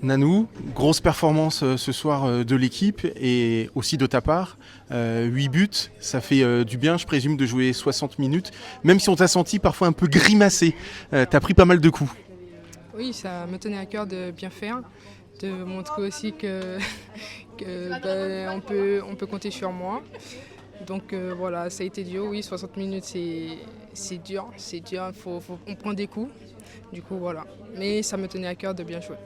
Nanou, grosse performance ce soir de l'équipe et aussi de ta part. 8 buts, ça fait du bien, je présume, de jouer 60 minutes, même si on t'a senti parfois un peu grimacé. T'as pris pas mal de coups. Oui, ça me tenait à cœur de bien faire, de montrer aussi on peut compter sur moi. Donc voilà, ça a été dur, oui, 60 minutes c'est dur, on prend des coups, du coup voilà. Mais ça me tenait à cœur de bien jouer.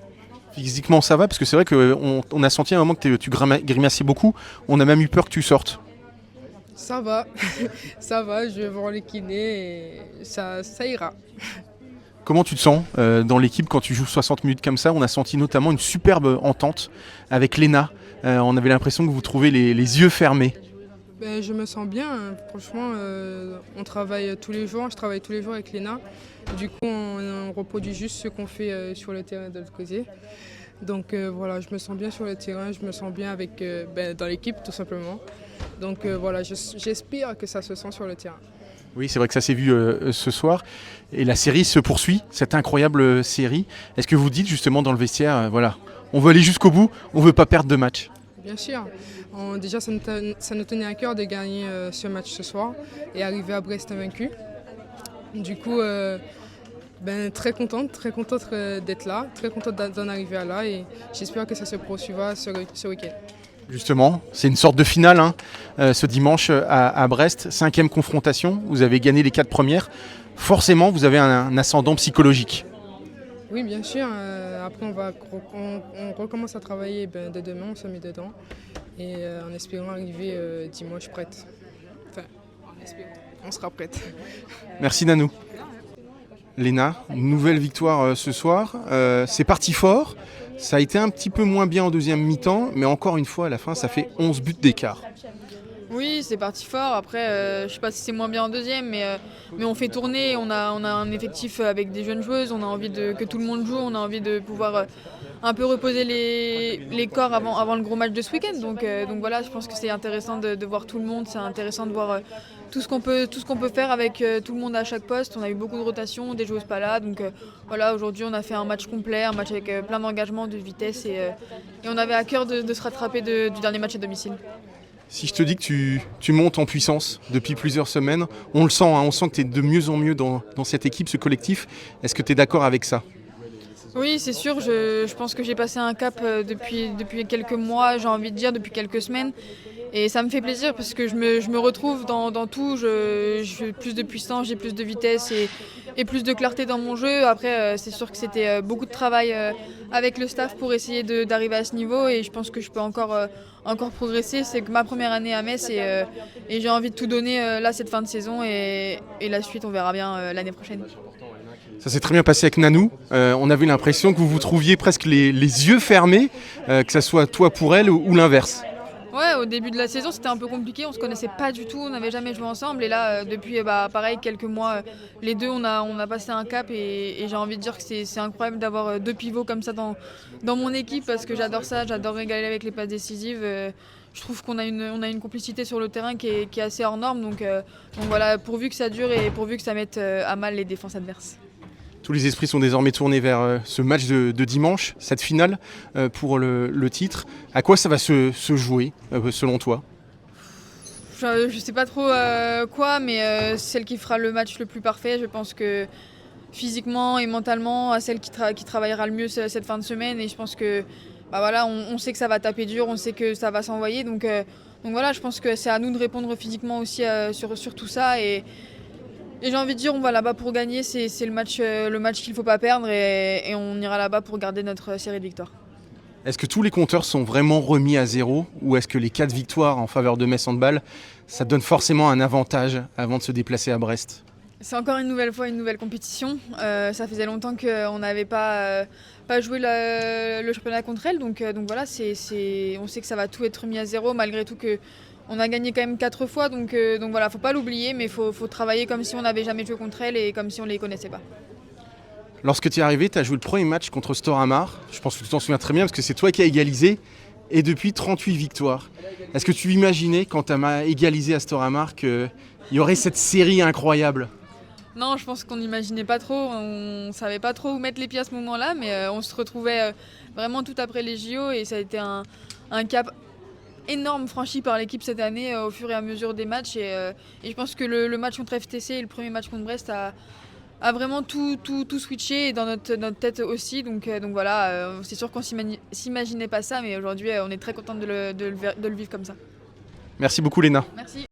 Physiquement, ça va, parce que c'est vrai qu'on a senti à un moment que tu grimaçais beaucoup. On a même eu peur que tu sortes. Ça va, ça va, je vais voir les kinés et ça ira. Comment tu te sens dans l'équipe quand tu joues 60 minutes comme ça? On a senti notamment une superbe entente avec Léna. On avait l'impression que vous trouvez les yeux fermés. Ben, je me sens bien, hein. Franchement, on travaille tous les jours, je travaille tous les jours avec Léna. Du coup, on reproduit juste ce qu'on fait sur le terrain de l'autre côté. Donc voilà, je me sens bien sur le terrain, je me sens bien dans l'équipe tout simplement. Donc voilà, j'espère que ça se sent sur le terrain. Oui, c'est vrai que ça s'est vu ce soir. Et la série se poursuit, cette incroyable série. Est-ce que vous dites justement dans le vestiaire, voilà, on veut aller jusqu'au bout, on ne veut pas perdre de match? Bien sûr. Déjà, ça nous tenait à cœur de gagner ce match ce soir et arriver à Brest vaincu. Du coup, très contente d'être là, très contente d'en arriver à là et j'espère que ça se poursuivra ce week-end. Justement, c'est une sorte de finale ce dimanche à Brest, 5e confrontation, vous avez gagné les 4 premières. Forcément, vous avez un ascendant psychologique. Oui, bien sûr. Après, on recommence à travailler dès demain, on se met dedans et en espérant arriver dimanche prête. Enfin, on sera prête. Merci Nanou. Léna, nouvelle victoire ce soir. C'est parti fort. Ça a été un petit peu moins bien en deuxième mi-temps, mais encore une fois, à la fin, ça fait 11 buts d'écart. Oui, c'est parti fort. Après, je ne sais pas si c'est moins bien en deuxième, mais on fait tourner. On a un effectif avec des jeunes joueuses. On a envie que tout le monde joue. On a envie de pouvoir un peu reposer les corps avant le gros match de ce week-end. Donc voilà, je pense que c'est intéressant de voir tout le monde. C'est intéressant de voir tout ce qu'on peut faire avec tout le monde à chaque poste. On a eu beaucoup de rotation, des joueuses pas là. Donc voilà, aujourd'hui, on a fait un match complet, un match avec plein d'engagement, de vitesse. Et on avait à cœur de se rattraper du dernier match à domicile. Si je te dis que tu montes en puissance depuis plusieurs semaines, on le sent, hein, on sent que tu es de mieux en mieux dans cette équipe, ce collectif. Est-ce que tu es d'accord avec ça? Oui, c'est sûr, je pense que j'ai passé un cap depuis quelques mois, j'ai envie de dire depuis quelques semaines. Et ça me fait plaisir parce que je me retrouve dans tout, j'ai plus de puissance, j'ai plus de vitesse et plus de clarté dans mon jeu. Après, c'est sûr que c'était beaucoup de travail avec le staff pour essayer d'arriver à ce niveau et je pense que je peux encore progresser. C'est que ma première année à Metz et j'ai envie de tout donner là cette fin de saison et la suite on verra bien l'année prochaine. Ça s'est très bien passé avec Nanou. On avait l'impression que vous vous trouviez presque les yeux fermés, que ce soit toi pour elle ou l'inverse. Ouais, au début de la saison, c'était un peu compliqué. On se connaissait pas du tout, on n'avait jamais joué ensemble. Et là, depuis pareil, quelques mois, les deux, on a passé un cap. Et j'ai envie de dire que c'est incroyable d'avoir deux pivots comme ça dans mon équipe parce que j'adore ça, j'adore régaler avec les passes décisives. Je trouve qu'on a une complicité sur le terrain qui est assez hors norme. Donc voilà, pourvu que ça dure et pourvu que ça mette à mal les défenses adverses. Tous les esprits sont désormais tournés vers ce match de dimanche, cette finale pour le titre. À quoi ça va se jouer, selon toi? Je sais pas trop quoi, mais celle qui fera le match le plus parfait, je pense que physiquement et mentalement, à celle qui travaillera le mieux cette fin de semaine. Et je pense que voilà, on sait que ça va taper dur, on sait que ça va s'envoyer. Donc voilà, je pense que c'est à nous de répondre physiquement aussi sur tout ça. Et j'ai envie de dire, on va là-bas pour gagner, c'est le match qu'il ne faut pas perdre et on ira là-bas pour garder notre série de victoires. Est-ce que tous les compteurs sont vraiment remis à zéro ou est-ce que les 4 victoires en faveur de Metz Handball, ça donne forcément un avantage avant de se déplacer à Brest? C'est encore une nouvelle fois une nouvelle compétition. Ça faisait longtemps qu'on n'avait pas joué le championnat contre elle. Donc voilà, on sait que ça va tout être mis à zéro malgré tout que on a gagné quand même 4 fois, donc voilà, faut pas l'oublier, mais faut travailler comme si on n'avait jamais joué contre elle et comme si on les connaissait pas. Lorsque tu es arrivé, tu as joué le premier match contre Storhamar. Je pense que tu t'en souviens très bien parce que c'est toi qui as égalisé. Et depuis, 38 victoires. Est-ce que tu imaginais, quand tu as égalisé à Storhamar, qu'il y aurait cette série incroyable? Non, je pense qu'on n'imaginait pas trop, on savait pas trop où mettre les pieds à ce moment-là, mais on se retrouvait vraiment tout après les JO et ça a été un cap énorme franchi par l'équipe cette année au fur et à mesure des matchs et je pense que le match contre FTC et le premier match contre Brest a vraiment tout switché et dans notre tête aussi, donc voilà, c'est sûr qu'on s'imaginait pas ça, mais aujourd'hui on est très content de le vivre comme ça. Merci beaucoup Léna. Merci.